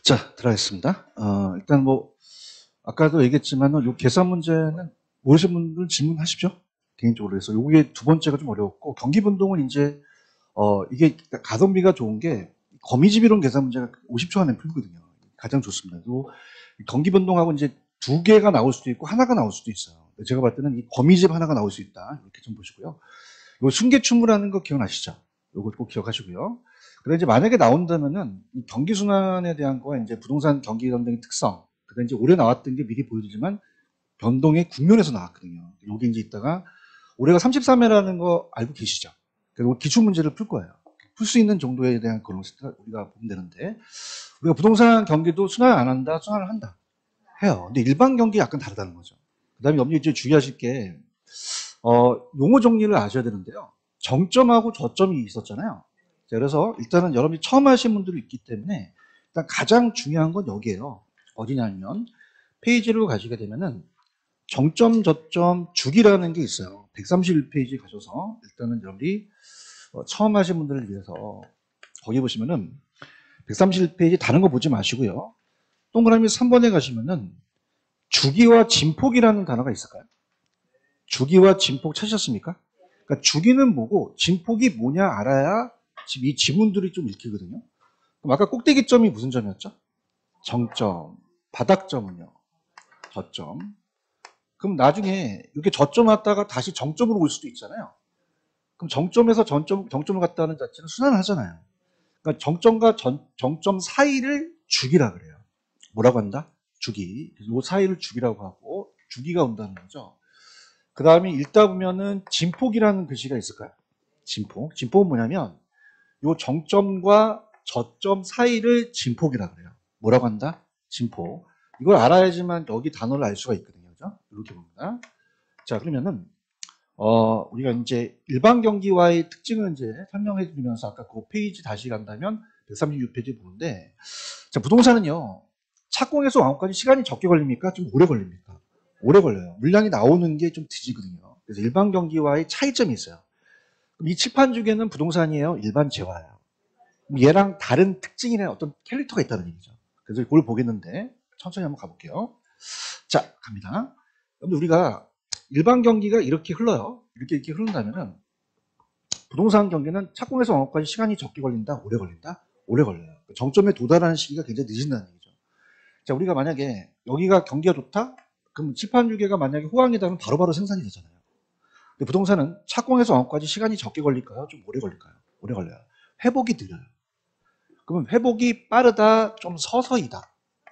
자, 들어가겠습니다. 일단 뭐 아까도 얘기했지만 요 계산 문제는 모르시는 분들 질문하십시오. 개인적으로 해서 요게 두 번째가 좀 어려웠고 경기분동은 이제 이게 가성비가 좋은 게 거미집 이론 계산 문제가 50초 안에 풀거든요. 가장 좋습니다. 또 경기분동하고 이제 두 개가 나올 수도 있고 하나가 나올 수도 있어요. 제가 봤을 때는 이 거미집 하나가 나올 수 있다. 이렇게 좀 보시고요. 요 순계춘무라는 거 기억나시죠? 요거 꼭 기억하시고요. 그다음에 이제 만약에 나온다면은 이 경기 순환에 대한 거와 이제 부동산 경기 변동의 특성, 그다음에 이제 올해 나왔던 게 미리 보여드리지만 변동의 국면에서 나왔거든요. 여기 이제 있다가 올해가 33회라는 거 알고 계시죠? 그리고 기출 문제를 풀 거예요. 풀 수 있는 정도에 대한 그런 것을 우리가 보면 되는데 우리가 부동산 경기도 순환 안 한다, 순환을 한다 해요. 근데 일반 경기 약간 다르다는 거죠. 그다음에 염두에 이제 주의하실 게 용어 정리를 아셔야 되는데요. 정점하고 저점이 있었잖아요. 자, 그래서 일단은 여러분이 처음 하신 분들이 있기 때문에 일단 가장 중요한 건 여기에요. 어디냐면 페이지로 가시게 되면은 정점, 저점, 주기라는 게 있어요. 131페이지 가셔서 일단은 여러분이 처음 하신 분들을 위해서 거기 보시면은 131페이지 다른 거 보지 마시고요. 동그라미 3번에 가시면은 주기와 진폭이라는 단어가 있을까요? 주기와 진폭 찾으셨습니까? 그러니까 주기는 뭐고 진폭이 뭐냐 알아야 지금 이 지문들이 좀 읽히거든요. 그럼 아까 꼭대기점이 무슨 점이었죠? 정점. 바닥점은요? 저점. 그럼 나중에 이렇게 저점 왔다가 다시 정점으로 올 수도 있잖아요. 그럼 정점에서 정점을 갔다는 자체는 순환을 하잖아요. 그러니까 정점과 정점 사이를 주기라 그래요. 뭐라고 한다? 주기. 이 사이를 주기라고 하고 주기가 온다는 거죠. 그 다음에 읽다 보면은 진폭이라는 글씨가 있을까요? 진폭. 진폭은 뭐냐면 요 정점과 저점 사이를 진폭이라 그래요. 뭐라고 한다? 진폭. 이걸 알아야지만 여기 단어를 알 수가 있거든요. 그죠? 이렇게 봅니다. 자, 그러면은 우리가 이제 일반 경기와의 특징을 이제 설명해 드리면서 아까 그 페이지 다시 간다면 136페이지 보는데 자, 부동산은요. 착공에서 완공까지 시간이 적게 걸립니까? 좀 오래 걸립니까? 오래 걸려요. 물량이 나오는 게 좀 뒤지거든요. 그래서 일반 경기와의 차이점이 있어요. 그럼 이 칠판 주계는 부동산이에요? 일반 재화예요? 얘랑 다른 특징이나 어떤 캐릭터가 있다는 얘기죠. 그래서 그걸 보겠는데 천천히 한번 가볼게요. 자, 갑니다. 그럼 우리가 일반 경기가 이렇게 흘러요. 이렇게 흐른다면은 부동산 경기는 착공에서 완공까지 시간이 적게 걸린다, 오래 걸린다, 오래 걸려요. 정점에 도달하는 시기가 굉장히 늦은다는 얘기죠. 자, 우리가 만약에 여기가 경기가 좋다, 그럼 칠판 주계가 만약에 호황이다면 바로바로 생산이 되잖아요. 근데 부동산은 착공에서 완공까지 시간이 적게 걸릴까요? 좀 오래 걸릴까요? 오래 걸려요. 회복이 느려요. 그러면 회복이 빠르다, 좀 서서히다.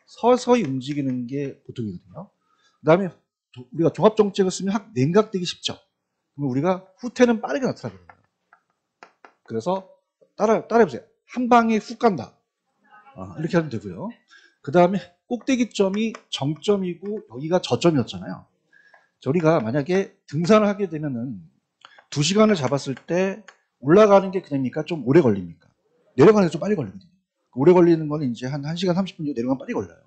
서서히 움직이는 게 보통이거든요. 그 다음에 우리가 종합정책을 쓰면 냉각되기 쉽죠. 그러면 우리가 후퇴는 빠르게 나타나거든요. 그래서 따라해보세요. 한 방에 훅 간다. 이렇게 하면 되고요. 그 다음에 꼭대기점이 정점이고 여기가 저점이었잖아요. 우리가 만약에 등산을 하게 되면은 2시간을 잡았을 때 올라가는 게 그냥입니까? 좀 오래 걸립니까? 내려가는 게 좀 빨리 걸리거든요. 오래 걸리는 건 이제 한 1시간 30분 정도 내려가면 빨리 걸려요.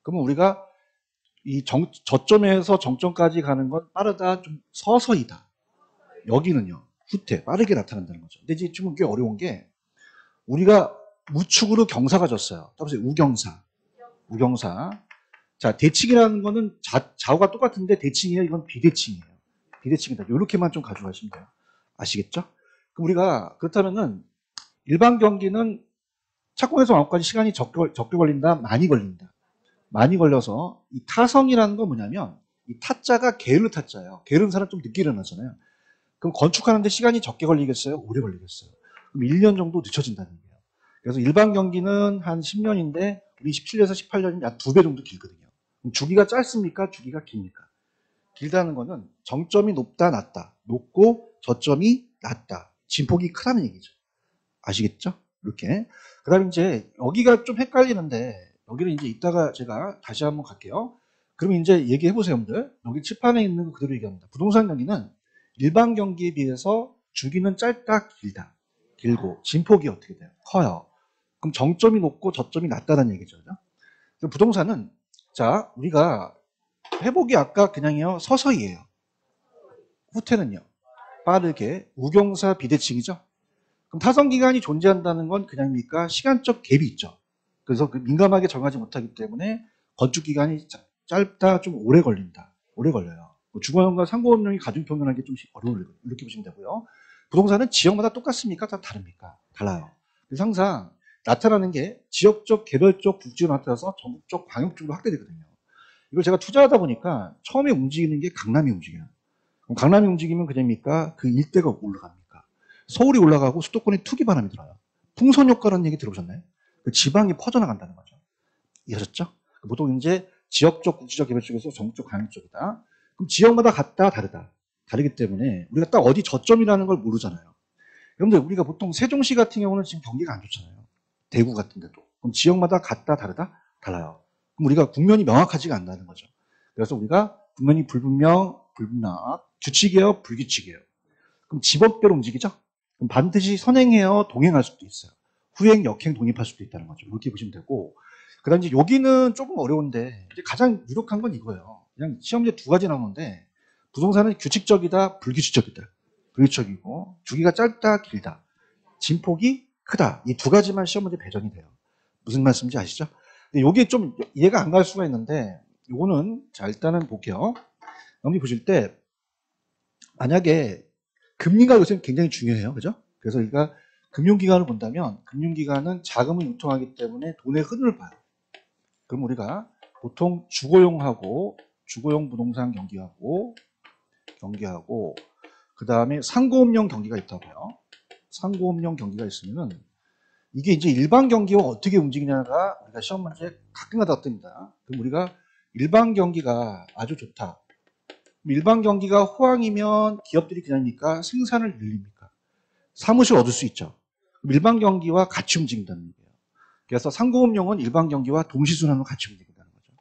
그러면 우리가 이 저점에서 정점까지 가는 건 빠르다, 좀 서서히다. 여기는요, 후퇴, 빠르게 나타난다는 거죠. 근데 이제 지금 꽤 어려운 게 우리가 우측으로 경사가 졌어요. 따라서 우경사. 우경사. 자, 대칭이라는 거는 좌우가 똑같은데 대칭이에요. 이건 비대칭이에요. 비대칭이다. 이렇게만 좀 가져가시면 돼요. 아시겠죠? 그럼 우리가 그렇다면은 일반 경기는 착공에서 완공까지 시간이 적게 걸린다, 많이 걸린다. 많이 걸려서 이 타성이라는 건 뭐냐면 이 타자가 게으르 타자예요. 게으른 사람 좀 늦게 일어나잖아요. 그럼 건축하는데 시간이 적게 걸리겠어요? 오래 걸리겠어요? 그럼 1년 정도 늦춰진다는 거예요. 그래서 일반 경기는 한 10년인데 우리 17년에서 18년이면 약 2배 정도 길거든요. 그럼 주기가 짧습니까? 주기가 깁니까? 길다는 거는 정점이 높다, 낮다. 높고 저점이 낮다. 진폭이 크다는 얘기죠. 아시겠죠? 이렇게. 그 다음에 이제 여기가 좀 헷갈리는데 여기는 이제 이따가 제가 다시 한번 갈게요. 그러면 이제 얘기해 보세요, 여러분들. 여기 칠판에 있는 거 그대로 얘기합니다. 부동산 경기는 일반 경기에 비해서 주기는 짧다, 길다. 길고 진폭이 어떻게 돼요? 커요. 그럼 정점이 높고 저점이 낮다는 얘기죠. 그죠? 부동산은 자, 우리가 회복이 아까 그냥요 서서히예요. 후퇴는요 빠르게 우경사 비대칭이죠. 그럼 타성기간이 존재한다는 건 그냥입니까? 시간적 갭이 있죠. 그래서 그 민감하게 정하지 못하기 때문에 건축 기간이 짧다, 좀 오래 걸린다. 오래 걸려요. 뭐 주거용과 상고업용이 가중평균하기 좀 어려울 이렇게 보시면 되고요. 부동산은 지역마다 똑같습니까? 다 다릅니까? 달라요. 그래서 항상 나타나는 게 지역적, 개별적, 국지로 나타나서 전국적, 광역적으로 확대되거든요. 이걸 제가 투자하다 보니까 처음에 움직이는 게 강남이 움직여요. 그럼 강남이 움직이면 그냥입니까? 그 일대가 올라갑니까? 서울이 올라가고 수도권에 투기 바람이 들어요. 풍선 효과라는 얘기 들어보셨나요? 그 지방이 퍼져나간다는 거죠. 이해하셨죠? 보통 이제 지역적, 국지적, 개별적에서 전국적, 광역적이다. 그럼 지역마다 같다, 다르다. 다르기 때문에 우리가 딱 어디 저점이라는 걸 모르잖아요. 여러분들 우리가 보통 세종시 같은 경우는 지금 경기가 안 좋잖아요. 대구 같은 데도. 그럼 지역마다 같다, 다르다? 달라요. 그럼 우리가 국면이 명확하지가 않다는 거죠. 그래서 우리가 국면이 불분명, 불분명, 규칙이에요, 불규칙이에요. 그럼 지역별로 움직이죠? 그럼 반드시 선행해요, 동행할 수도 있어요. 후행, 역행, 독립할 수도 있다는 거죠. 이렇게 보시면 되고, 그 다음 이제 여기는 조금 어려운데, 이제 가장 유력한 건 이거예요. 그냥 시험 문제 두 가지 나오는데, 부동산은 규칙적이다, 불규칙적이다. 불규칙이고, 주기가 짧다, 길다. 진폭이 크다. 이 두 가지만 시험 문제 배정이 돼요. 무슨 말씀인지 아시죠? 근데 이게 좀 이해가 안 갈 수가 있는데, 요거는, 자, 일단은 볼게요. 여러분이 보실 때, 만약에 금리가 요새 굉장히 중요해요. 그죠? 그래서 우리가 금융기관을 본다면 금융기관은 자금을 유통하기 때문에 돈의 흐름을 봐요. 그럼 우리가 보통 주거용 부동산 경기하고 그 다음에 상고업용 경기가 있다고요. 상고업용 경기가 있으면은 이게 이제 일반 경기와 어떻게 움직이냐가 우리가 시험 문제 가끔가다 뜹니다. 그럼 우리가 일반 경기가 아주 좋다. 일반 경기가 호황이면 기업들이 그냥입니까? 생산을 늘립니까? 사무실 얻을 수 있죠. 일반 경기와 같이 움직인다는 얘기예요. 그래서 상고업용은 일반 경기와 동시순환으로 같이 움직인다는 거죠.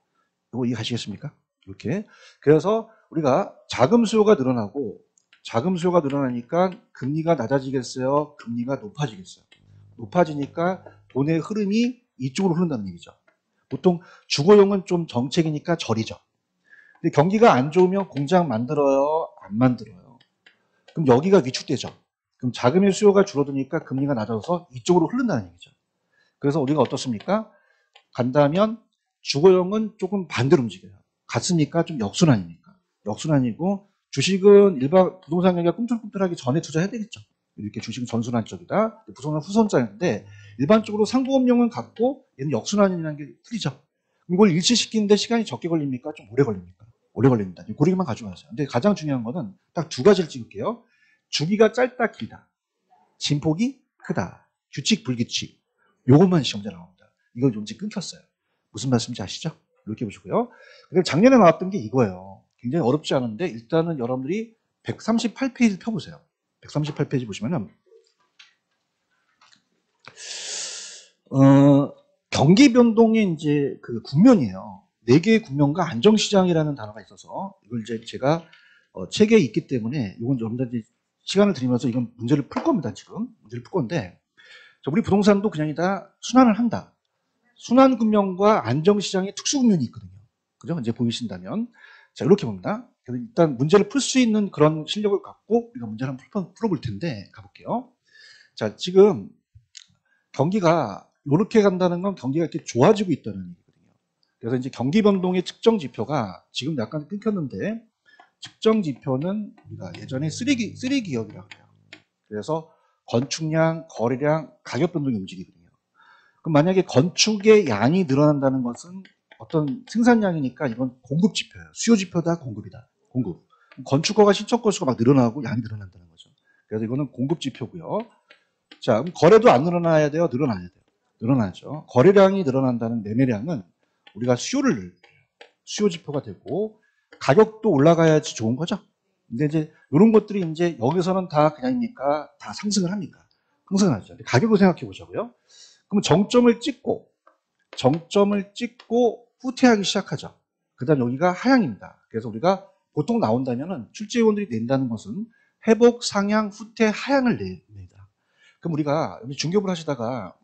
이거 이해하시겠습니까? 이렇게. 그래서 우리가 자금 수요가 늘어나니까 금리가 낮아지겠어요? 금리가 높아지겠어요? 높아지니까 돈의 흐름이 이쪽으로 흐른다는 얘기죠. 보통 주거용은 좀 정책이니까 저리죠. 근데 경기가 안 좋으면 공장 만들어요? 안 만들어요? 그럼 여기가 위축되죠. 그럼 자금의 수요가 줄어드니까 금리가 낮아져서 이쪽으로 흐른다는 얘기죠. 그래서 우리가 어떻습니까? 간다면 주거용은 조금 반대로 움직여요. 같습니까? 좀 역순환입니까? 역순환이고 주식은 일반 부동산 경기가 꿈틀꿈틀하기 전에 투자해야 되겠죠. 이렇게 주식은 전순환 쪽이다. 부동산 후손자인데 일반적으로 상고업용은 같고 얘는 역순환이라는 게 틀리죠. 이걸 일치시키는데 시간이 적게 걸립니까? 좀 오래 걸립니까? 오래 걸립니다. 고리만 가지고 가세요. 근데 가장 중요한 거는 딱 두 가지를 찍을게요. 주기가 짧다, 길다. 진폭이 크다. 규칙, 불규칙. 요것만 시험제 나옵니다. 이거 문제 끊겼어요. 무슨 말씀인지 아시죠? 이렇게 보시고요. 그리고 작년에 나왔던 게 이거예요. 굉장히 어렵지 않은데 일단은 여러분들이 138페이지 펴보세요. 138페이지 보시면은 경기 변동의 이제 그 국면이에요. 4개의 국면과 안정시장이라는 단어가 있어서 이걸 이제 제가 책에 있기 때문에 이건 여러분들이 시간을 드리면서 이건 문제를 풀 겁니다. 지금 문제를 풀 건데 우리 부동산도 그냥 다 순환을 한다. 순환 국면과 안정시장의 특수 국면이 있거든요. 그죠? 이제 보이신다면 자 이렇게 봅니다. 그래서 일단 문제를 풀 수 있는 그런 실력을 갖고 우리가 문제를 한번 풀어볼 텐데 가볼게요. 자 지금 경기가 이렇게 간다는 건 경기가 이렇게 좋아지고 있다는 얘기거든요. 그래서 이제 경기 변동의 측정 지표가 지금 약간 끊겼는데 측정 지표는 우리가 예전에 3기업이라고 해요. 그래서 건축량, 거래량, 가격 변동이 움직이거든요. 그럼 만약에 건축의 양이 늘어난다는 것은 어떤 생산량이니까 이건 공급 지표예요. 수요 지표다, 공급이다. 공급. 건축허가 신청 건수가 막 늘어나고 양이 늘어난다는 거죠. 그래서 이거는 공급 지표고요. 자, 그럼 거래도 안 늘어나야 돼요? 늘어나야 돼요. 늘어나죠. 거래량이 늘어난다는 매매량은 우리가 수요를 늘려요. 수요 지표가 되고 가격도 올라가야지 좋은 거죠. 근데 이제 이런 것들이 이제 여기서는 다 그냥입니까? 다 상승을 합니까? 상승을 하죠. 가격을 생각해 보자고요. 그럼 정점을 찍고 후퇴하기 시작하죠. 그 다음 여기가 하향입니다. 그래서 우리가 보통 나온다면은 출제위원들이 낸다는 것은 회복, 상향, 후퇴, 하향을 냅니다. 그럼 우리가 중개업을 하시다가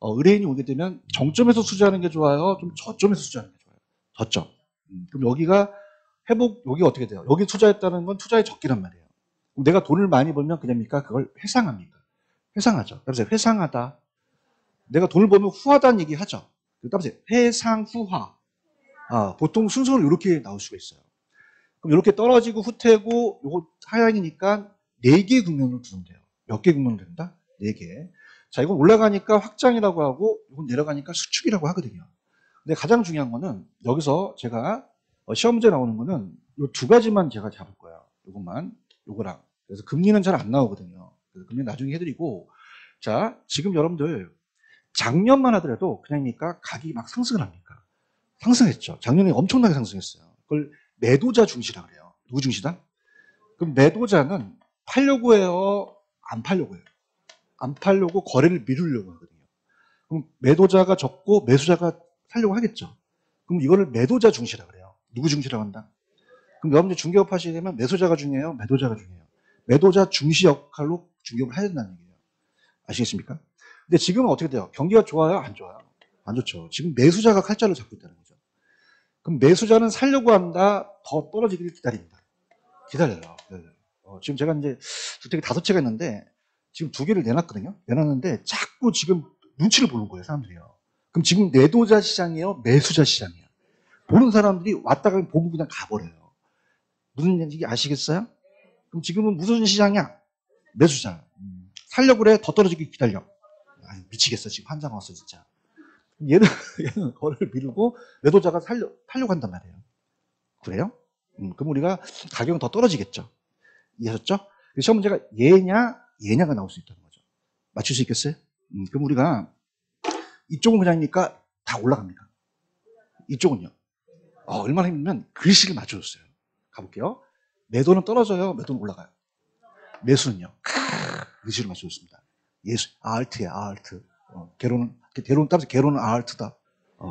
의뢰인이 오게 되면 정점에서 투자하는 게 좋아요? 좀 저점에서 투자하는 게 좋아요? 저점. 그럼 여기가 회복, 여기 어떻게 돼요? 여기 투자했다는 건 투자의 적기란 말이에요. 그럼 내가 돈을 많이 벌면 그냥입니까? 그걸 회상합니까? 회상하죠. 그래서 회상하다. 내가 돈을 벌면 후하다는 얘기 하죠. 따라서 회상후하. 보통 순서는 이렇게 나올 수가 있어요. 그럼 이렇게 떨어지고 후퇴고 요거 하향이니까 4개 국면으로 두면 돼요. 몇 개 국면으로 된다? 4개. 자, 이건 올라가니까 확장이라고 하고 이건 내려가니까 수축이라고 하거든요. 근데 가장 중요한 거는 여기서 제가 시험 문제 나오는 거는 이 2가지만 제가 잡을 거예요. 요것만, 요거랑. 그래서 금리는 잘 안 나오거든요. 그래서 금리 나중에 해드리고, 자, 지금 여러분들 작년만 하더라도 그냥입니까? 가격이 막 상승을 합니까? 상승했죠. 작년에 엄청나게 상승했어요. 그걸 매도자 중시라 그래요. 누구 중시다? 그럼 매도자는 팔려고 해요? 안 팔려고 해요? 안 팔려고 거래를 미루려고 하거든요. 그럼 매도자가 적고 매수자가 살려고 하겠죠. 그럼 이거를 매도자 중시라 그래요. 누구 중시라고 한다? 그럼 여러분들 중개업 하시게 되면 매수자가 중요해요? 매도자가 중요해요? 매도자 중시 역할로 중개업을 해야 된다는 얘기예요. 아시겠습니까? 근데 지금은 어떻게 돼요? 경기가 좋아요? 안 좋아요? 안 좋죠. 지금 매수자가 칼자를 잡고 있다는 거죠. 그럼 매수자는 살려고 한다? 더 떨어지기를 기다립니다. 기다려요. 지금 제가 이제 주택이 5채가 있는데 지금 2개를 내놨거든요. 내놨는데 자꾸 지금 눈치를 보는 거예요, 사람들이요. 그럼 지금 매도자 시장이에요? 매수자 시장이에요? 보는 사람들이 왔다가 보고 그냥 가버려요. 무슨 얘기 아시겠어요? 그럼 지금은 무슨 시장이야? 매수자. 살려고 그래? 더 떨어지기 기다려. 미치겠어. 지금 환장 왔어, 진짜. 얘는 거래를 미루고 매도자가 팔려고 한단 말이에요. 그래요? 그럼 우리가 가격은 더 떨어지겠죠. 이해하셨죠? 시험 문제가 얘냐가 나올 수 있다는 거죠. 맞출 수 있겠어요? 그럼 우리가 이쪽은 그냥이니까 다 올라갑니다. 이쪽은요. 얼마나 힘들면 글씨를 맞춰줬어요. 가볼게요. 매도는 떨어져요. 매도는 올라가요. 매수는요. 글씨를 맞춰줬습니다. 예술. 아르트야, 아르트. 개론은 따라서 개론은 아르트다.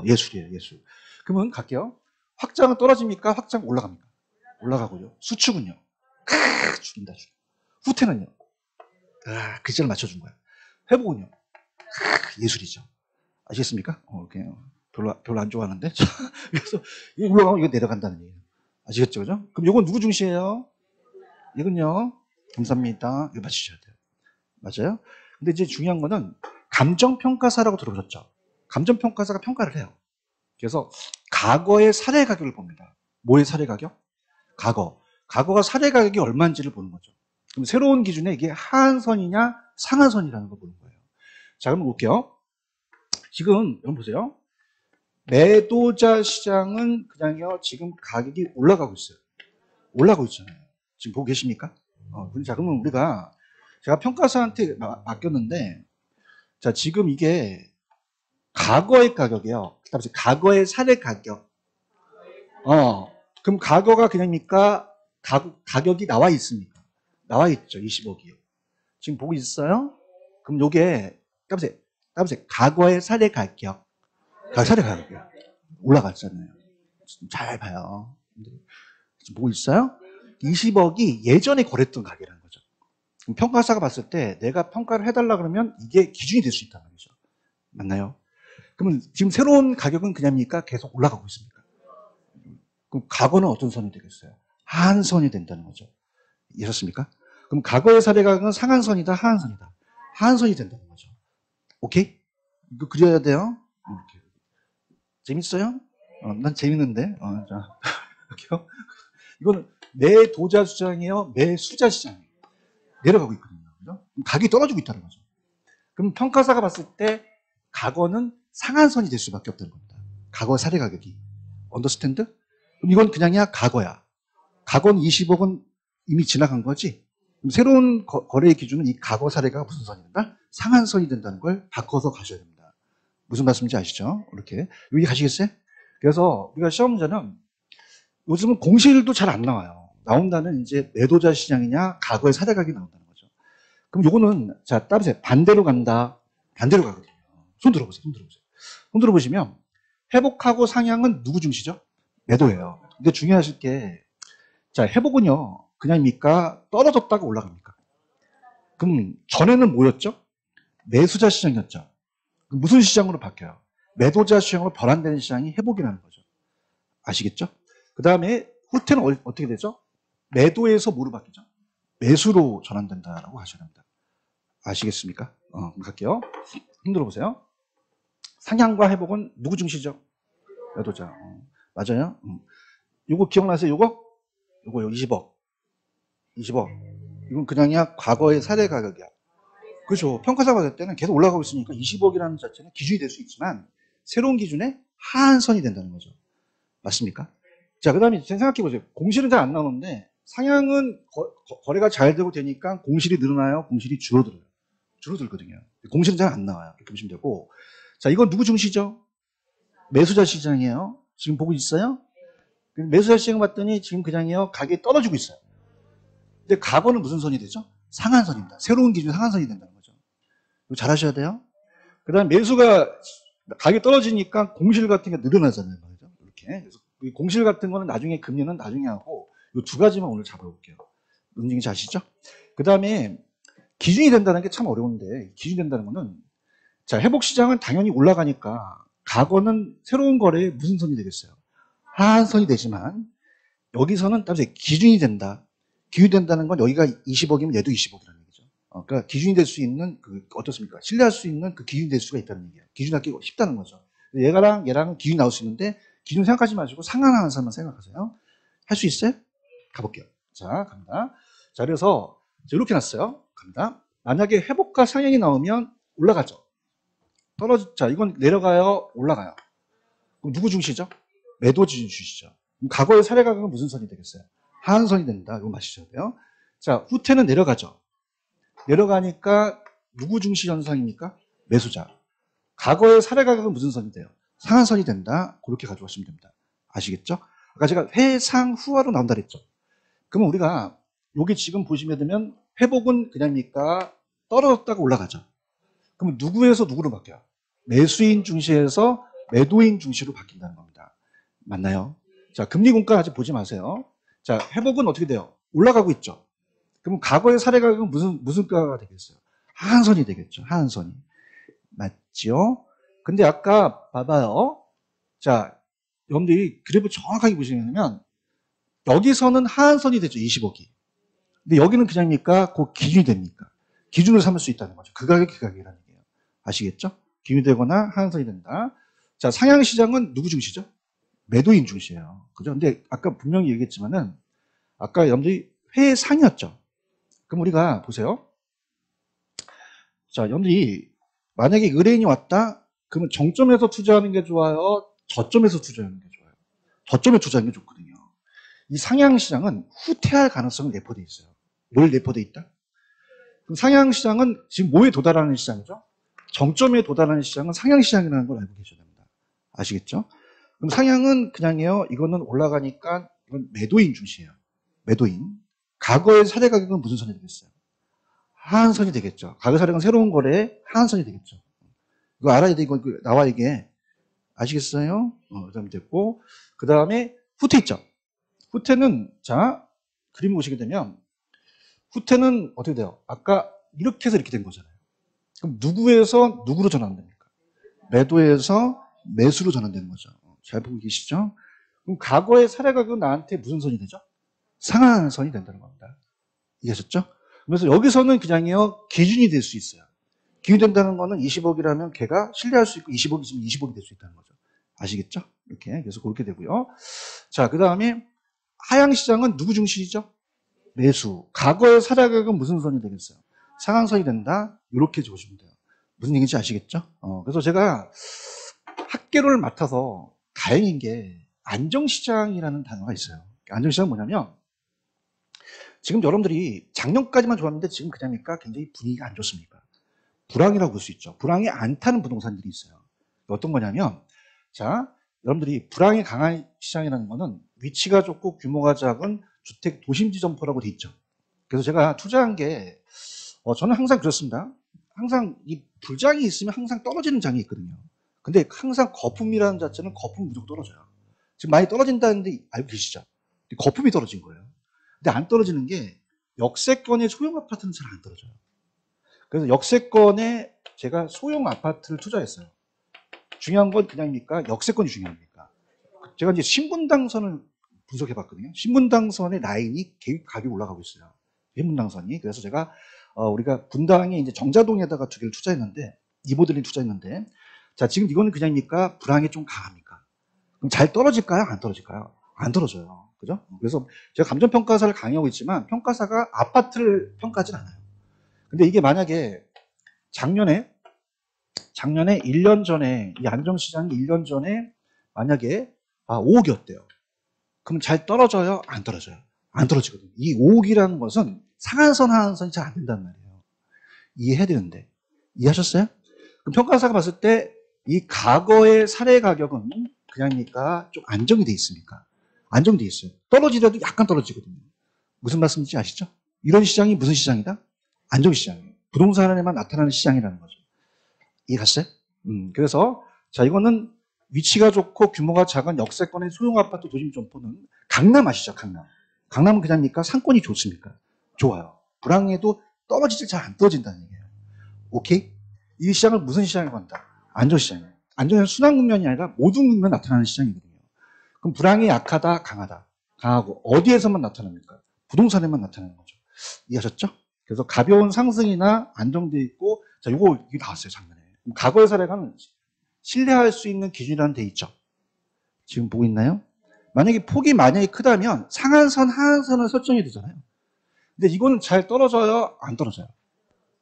예술이에요, 예술. 그러면 갈게요. 확장은 떨어집니까? 확장 올라갑니까? 올라가고요. 수축은요. 죽인다, 죽여. 후퇴는요. 글자를 맞춰준 거예요. 회복은요. 예술이죠. 아시겠습니까? 별로 안 좋아하는데. 그래서 이거 올라가면 이거 내려간다는 얘기예요. 아시겠죠? 그죠? 그럼 이건 누구 중시예요? 이건요. 감사합니다. 이거 맞추셔야 돼요. 맞아요? 근데 이제 중요한 거는 감정평가사라고 들어보셨죠? 감정평가사가 평가를 해요. 그래서 과거의 사례 가격을 봅니다. 뭐의 사례 가격? 과거가 사례 가격이 얼마인지를 보는 거죠. 그럼 새로운 기준에 이게 하한선이냐 상한선이라는 걸 보는 거예요. 자, 그럼 볼게요. 지금 여러분 보세요. 매도자 시장은 그냥요. 지금 가격이 올라가고 있어요. 올라가고 있잖아요. 지금 보고 계십니까? 자, 그러면 우리가 제가 평가사한테 맡겼는데, 자, 지금 이게 과거의 가격이에요. 그다음에 과거의 사례 가격. 그럼 과거가 그냥입니까? 가격이 나와 있습니까? 나와 있죠. 20억이요. 지금 보고 있어요? 그럼 요게 따보세요. 과거의 사례 가격. 사례 가격이요. 올라갔잖아요. 잘 봐요. 지금 보고 있어요? 20억이 예전에 거래했던 가격이라는 거죠. 그럼 평가사가 봤을 때 내가 평가를 해달라 그러면 이게 기준이 될 수 있다는 거죠. 맞나요? 그러면 지금 새로운 가격은 그냥입니까? 계속 올라가고 있습니까? 그럼 과거는 어떤 선이 되겠어요? 하한선이 된다는 거죠. 이해하셨습니까? 그럼 과거의 사례 가격은 상한선이다, 하한선이다. 하한선이 된다는 거죠. 오케이? 이거 그려야 돼요. 이렇게. 재밌어요? 난 재밌는데. 자, 이렇게요. 이거는 매도자 시장이에요, 매수자 시장이에요. 내려가고 있거든요. 그죠? 가격이 떨어지고 있다는 거죠. 그럼 평가사가 봤을 때 과거는 상한선이 될 수밖에 없다는 겁니다. 과거 사례 가격이. 언더스탠드? 그럼 이건 그냥이야, 과거야. 과거는 20억은 이미 지나간 거지. 그럼 새로운 거래의 기준은 이 과거 사례가 무슨 선이 된다? 상한선이 된다는 걸 바꿔서 가셔야 됩니다. 무슨 말씀인지 아시죠? 이렇게. 여기 가시겠어요? 그래서 우리가 시험 문제는 요즘은 공실도 잘 안 나와요. 나온다는 이제 매도자 시장이냐, 과거의 사례 가격이 나온다는 거죠. 그럼 요거는, 자, 따보세요. 반대로 간다. 반대로 가거든요. 손 들어보세요. 손 들어보시면, 회복하고 상향은 누구 중시죠? 매도예요. 근데 중요하실 게, 자, 회복은요, 그냥입니까? 떨어졌다가 올라갑니까? 그럼 전에는 뭐였죠? 매수자 시장이었죠. 그럼 무슨 시장으로 바뀌어요? 매도자 시장으로 변환되는 시장이 회복이라는 거죠. 아시겠죠? 그 다음에 후퇴는 어떻게 되죠? 매도에서 뭐로 바뀌죠? 매수로 전환된다라고 하셔야 합니다. 아시겠습니까? 그럼 갈게요. 흔들어 보세요. 상향과 회복은 누구 중시죠? 매도자. 맞아요? 요거 기억나세요? 요거 20억. 20억. 이건 그냥이야 과거의 사례 가격이야. 그렇죠. 평가사 받을 때는 계속 올라가고 있으니까 20억이라는 자체는 기준이 될 수 있지만 새로운 기준에 하한선이 된다는 거죠. 맞습니까? 자, 그 다음에 생각해 보세요. 공실은 잘 안 나오는데 상향은 거래가 잘 되고 되니까 공실이 늘어나요? 공실이 줄어들어요? 줄어들거든요. 공실은 잘 안 나와요. 이렇게 보시면 되고. 자, 이건 누구 중시죠? 매수자 시장이에요. 지금 보고 있어요? 매수자 시장 봤더니 지금 그냥요 가격이 떨어지고 있어요. 근데 과거는 무슨 선이 되죠? 상한선입니다. 새로운 기준 상한선이 된다는 거죠. 이거 잘 하셔야 돼요. 그 다음 매수가 가격이 떨어지니까 공실 같은 게 늘어나잖아요. 말이죠. 이렇게. 그래서 공실 같은 거는 나중에 금리는 나중에 하고 이 두 가지만 오늘 잡아볼게요. 움직임이 아시죠? 그 다음에 기준이 된다는 게 참 어려운데 기준이 된다는 거는 자 회복 시장은 당연히 올라가니까 과거는 새로운 거래에 무슨 선이 되겠어요? 하한선이 되지만 여기서는 따로 기준이 된다. 기준이 된다는 건 여기가 20억이면 얘도 20억이라는 얘기죠. 그러니까 기준이 될 수 있는 어떻습니까? 신뢰할 수 있는 그 기준이 될 수가 있다는 얘기예요. 기준 잡기 쉽다는 거죠. 얘랑은 기준이 나올 수 있는데 기준 생각하지 마시고 상한선만 생각하세요. 할 수 있어요? 가볼게요. 자, 갑니다. 자, 그래서 이렇게 놨어요. 갑니다. 만약에 회복과 상향이 나오면 올라가죠. 자, 이건 내려가요, 올라가요. 그럼 누구 중시죠? 매도지 중시죠. 과거의 사례 가격은 무슨 선이 되겠어요? 하한선이 된다. 이거 마시셔야 돼요. 자, 후퇴는 내려가죠. 내려가니까 누구 중시 현상입니까? 매수자. 과거의 사례 가격은 무슨 선이 돼요? 상한선이 된다. 그렇게 가져가시면 됩니다. 아시겠죠? 아까 제가 회상 후화로 나온다 그랬죠. 그러면 우리가 여기 지금 보시면 되면 회복은 그냥입니까? 떨어졌다가 올라가죠. 그럼 누구에서 누구로 바뀌어요? 매수인 중시에서 매도인 중시로 바뀐다는 겁니다. 맞나요? 자, 금리 공가 아직 보지 마세요. 자, 회복은 어떻게 돼요? 올라가고 있죠. 그럼 과거의 사례 가격은 무슨 가가 되겠어요? 하한선이 되겠죠. 하한선이. 맞죠? 근데 아까 봐봐요. 자, 여러분들이 그래프 정확하게 보시면 여기서는 하한선이 되죠. 20억이. 근데 여기는 그냥입니까? 그 기준이 됩니까? 기준으로 삼을 수 있다는 거죠. 그 가격, 그 가격이라는 얘기예요. 아시겠죠? 기준이 되거나 하한선이 된다. 자, 상향시장은 누구 중시죠? 매도인 중시예요. 그죠? 근데 아까 분명히 얘기했지만은 아까 여러분들이 회상이었죠. 그럼 우리가 보세요. 자, 여러분들이 만약에 의뢰인이 왔다? 그러면 정점에서 투자하는 게 좋아요? 저점에서 투자하는 게 좋아요? 저점에 투자하는 게 좋거든요. 이 상향시장은 후퇴할 가능성이 내포되어 있어요. 뭘 내포되어 있다? 그럼 상향시장은 지금 뭐에 도달하는 시장이죠? 정점에 도달하는 시장은 상향시장이라는 걸 알고 계셔야 됩니다. 아시겠죠? 그럼 상향은 그냥이에요. 이거는 올라가니까 이건 매도인 중시예요. 매도인. 과거의 사례 가격은 무슨 선이 되겠어요? 하한선이 되겠죠. 과거 사례는 새로운 거래에 하한선이 되겠죠. 이거 알아야 돼. 이거 나와 이게. 아시겠어요? 그 다음에 됐고. 그 다음에 후퇴 있죠. 후퇴는 자 그림 보시게 되면 후퇴는 어떻게 돼요? 아까 이렇게 해서 이렇게 된 거잖아요. 그럼 누구에서 누구로 전환됩니까? 매도에서 매수로 전환되는 거죠. 잘 보고 계시죠? 그럼 과거의 사례 가격은 나한테 무슨 선이 되죠? 상한선이 된다는 겁니다. 이해하셨죠? 그래서 여기서는 그냥요 기준이 될 수 있어요. 기준이 된다는 거는 20억이라면 걔가 신뢰할 수 있고 20억이 있으면 20억이 될 수 있다는 거죠. 아시겠죠? 이렇게 그래서 그렇게 되고요. 자, 그 다음에 하향시장은 누구 중시죠? 매수. 과거의 사례 가격은 무슨 선이 되겠어요? 상한선이 된다? 이렇게 보시면 돼요. 무슨 얘기인지 아시겠죠? 그래서 제가 학계를 맡아서 다행인 게 안정시장이라는 단어가 있어요. 안정시장은 뭐냐면 지금 여러분들이 작년까지만 좋았는데 지금 그냥니까 굉장히 분위기가 안 좋습니까? 불황이라고 볼 수 있죠. 불황이 안 타는 부동산들이 있어요. 어떤 거냐면 자, 여러분들이 불황이 강한 시장이라는 거는 위치가 좁고 규모가 작은 주택 도심지 점포라고 돼 있죠. 그래서 제가 투자한 게 저는 항상 그렇습니다. 항상 이 불장이 있으면 항상 떨어지는 장이 있거든요. 근데 항상 거품이라는 자체는 거품 무조건 떨어져요. 지금 많이 떨어진다는데 알고 계시죠? 거품이 떨어진 거예요. 근데 안 떨어지는 게 역세권의 소형 아파트는 잘 안 떨어져요. 그래서 역세권에 제가 소형 아파트를 투자했어요. 중요한 건 그냥입니까? 역세권이 중요합니까? 제가 이제 신분당선을 분석해봤거든요. 신분당선의 라인이 가격이 올라가고 있어요. 신분당선이. 그래서 제가 우리가 분당에 이제 정자동에다가 두 개를 투자했는데 이모델링 투자했는데 자, 지금 이거는 그냥입니까? 불황이 좀 강합니까? 그럼 잘 떨어질까요? 안 떨어질까요? 안 떨어져요. 그죠? 그래서 제가 감정평가사를 강의하고 있지만 평가사가 아파트를 평가하진 않아요. 근데 이게 만약에 작년에 1년 전에 이 안정시장이 1년 전에 만약에 5억이었대요. 그럼 잘 떨어져요? 안 떨어져요? 안 떨어지거든요. 이 5억이라는 것은 상한선 하한선이 잘 안 된단 말이에요. 이해해야 되는데. 이해하셨어요? 그럼 평가사가 봤을 때 이 과거의 사례 가격은 그냥입니까? 좀 안정이 돼 있습니까? 안정돼 있어요. 떨어지더라도 약간 떨어지거든요. 무슨 말씀인지 아시죠? 이런 시장이 무슨 시장이다? 안정시장이에요. 부동산에만 나타나는 시장이라는 거죠. 이해갔어요? 그래서 자, 이거는 위치가 좋고 규모가 작은 역세권의 소형 아파트 도심 점포는 강남 아시죠? 강남. 강남은 그냥입니까? 상권이 좋습니까? 좋아요. 불황에도 떨어지지 잘 안 떨어진다는 얘기예요. 오케이? 이 시장을 무슨 시장이라고 한다? 안정시장이에요. 안정은 순환 국면이 아니라 모든 국면에 나타나는 시장이거든요. 그럼 불황이 약하다, 강하다. 강하고 어디에서만 나타납니까? 부동산에만 나타나는 거죠. 이해하셨죠? 그래서 가벼운 상승이나 안정돼 있고, 자, 이게 나왔어요, 작년에. 그럼 과거의 사례가 신뢰할 수 있는 기준이라는 데 있죠. 지금 보고 있나요? 만약에 폭이 만약에 크다면 상한선, 하한선을 설정이 되잖아요. 근데 이거는 잘 떨어져요? 안 떨어져요?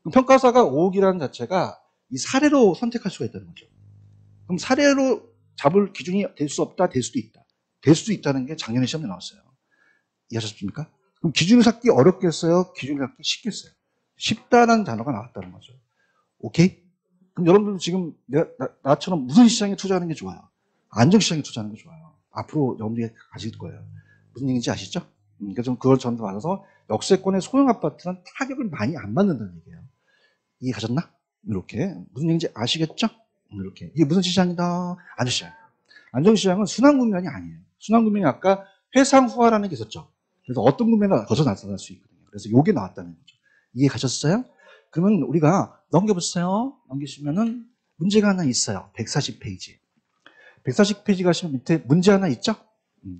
그럼 평가사가 5억이라는 자체가 이 사례로 선택할 수가 있다는 거죠. 그럼 사례로 잡을 기준이 될 수 없다, 될 수도 있다. 될 수도 있다는 게 작년에 시험에 나왔어요. 이해하셨습니까? 그럼 기준을 찾기 어렵겠어요? 기준을 찾기 쉽겠어요? 쉽다는 단어가 나왔다는 거죠. 오케이? 그럼 여러분들 지금 나처럼 무슨 시장에 투자하는 게 좋아요? 안정시장에 투자하는 게 좋아요. 앞으로 여러분들이 아실 거예요. 무슨 얘기인지 아시죠? 그래서 그걸 전부 받아서 역세권의 소형 아파트는 타격을 많이 안 받는다는 얘기예요. 이해 가셨나? 이렇게. 무슨 얘기인지 아시겠죠? 이렇게. 이게 무슨 시장이다? 안정시장. 안정시장은 순환 국면이 아니에요. 순환 국면이 아까 회상후화라는 게 있었죠. 그래서 어떤 국면에 거쳐 나타날 수 있거든요. 그래서 이게 나왔다는 거죠. 이해 가셨어요? 그러면 우리가 넘겨보세요. 넘기시면은 문제가 하나 있어요. 140페이지. 140페이지 가시면 밑에 문제 하나 있죠?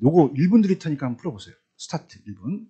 요거 1분 드릴 테니까 한번 풀어보세요. 스타트 1분.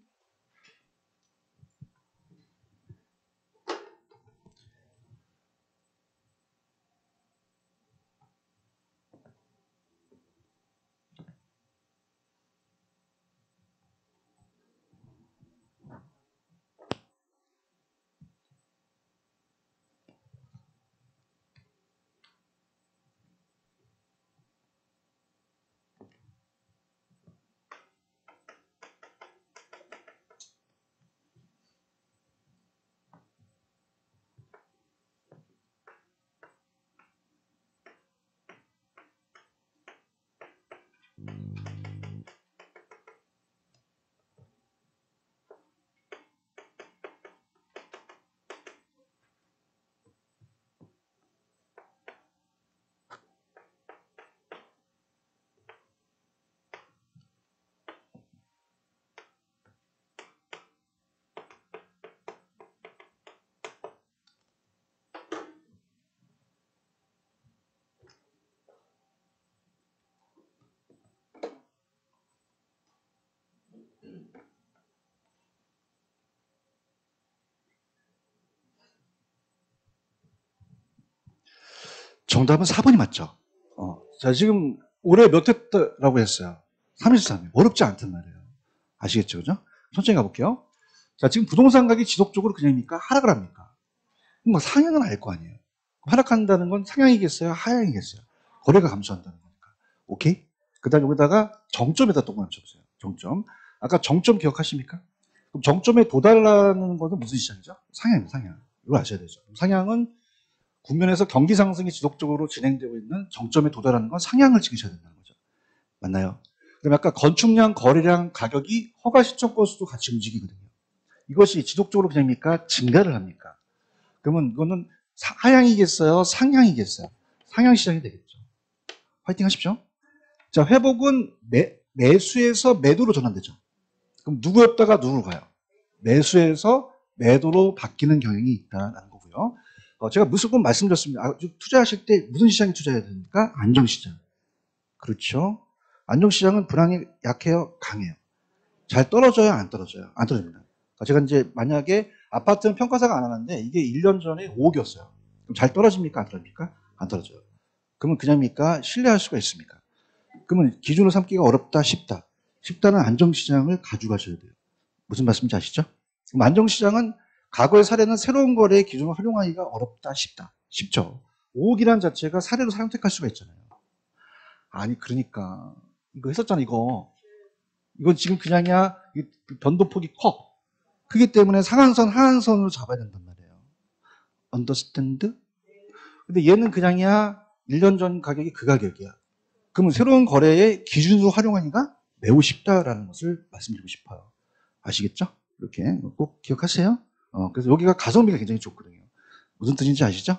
정답은 4번이 맞죠? 자, 지금 올해 몇 회라고 했어요? 33회. 어렵지 않단 말이에요. 아시겠죠? 그죠? 천천히 가볼게요. 자, 지금 부동산 가격이 지속적으로 그냥입니까? 하락을 합니까? 뭐 상향은 알 거 아니에요. 하락한다는 건 상향이겠어요? 하향이겠어요? 거래가 감소한다는 거니까. 오케이? 그 다음에 여기다가 정점에다 또 맞춰보세요. 정점. 아까 정점 기억하십니까? 그럼 정점에 도달하는 것은 무슨 시장이죠? 상향입니다, 상향. 이걸 아셔야 되죠. 상향은 국면에서 경기 상승이 지속적으로 진행되고 있는 정점에 도달하는 건 상향을 찍으셔야 된다는 거죠. 맞나요? 그다음에 아까 건축량, 거래량, 가격이 허가 시점 건수도 같이 움직이거든요. 이것이 지속적으로 그냥입니까? 증가를 합니까? 그러면 이거는 하향이겠어요? 상향이겠어요? 상향 시장이 되겠죠. 화이팅 하십시오. 자, 회복은 매수에서 매도로 전환되죠. 그럼 누구였다가 누구로 가요? 매수에서 매도로 바뀌는 경향이 있다는 거고요. 제가 무조건 말씀드렸습니다. 투자하실 때 무슨 시장에 투자해야 됩니까? 안정시장. 그렇죠. 안정시장은 불황이 약해요? 강해요? 잘 떨어져요? 안 떨어져요? 안 떨어집니다. 제가 이제 만약에 아파트는 평가사가 안 하는데 이게 1년 전에 5억이었어요. 그럼 잘 떨어집니까? 안 떨어집니까? 안 떨어져요. 그러면 그냥입니까? 신뢰할 수가 있습니까? 그러면 기준으로 삼기가 어렵다, 쉽다. 쉽다는 안정시장을 가져가셔야 돼요. 무슨 말씀인지 아시죠? 그럼 안정시장은 과거의 사례는 새로운 거래의 기준을 활용하기가 어렵다, 쉽다. 쉽죠. 5억이라는 자체가 사례로 선택할 수가 있잖아요. 아니, 그러니까. 이거 했었잖아, 이거. 이건 지금 그냥이야. 변동폭이 커. 크기 때문에 상한선, 하한선으로 잡아야 된단 말이에요. 언더스탠드? 근데 얘는 그냥이야. 1년 전 가격이 그 가격이야. 그러면 새로운 거래의 기준으로 활용하기가 매우 쉽다라는 것을 말씀드리고 싶어요. 아시겠죠? 이렇게 꼭 기억하세요. 그래서 여기가 가성비가 굉장히 좋거든요. 무슨 뜻인지 아시죠?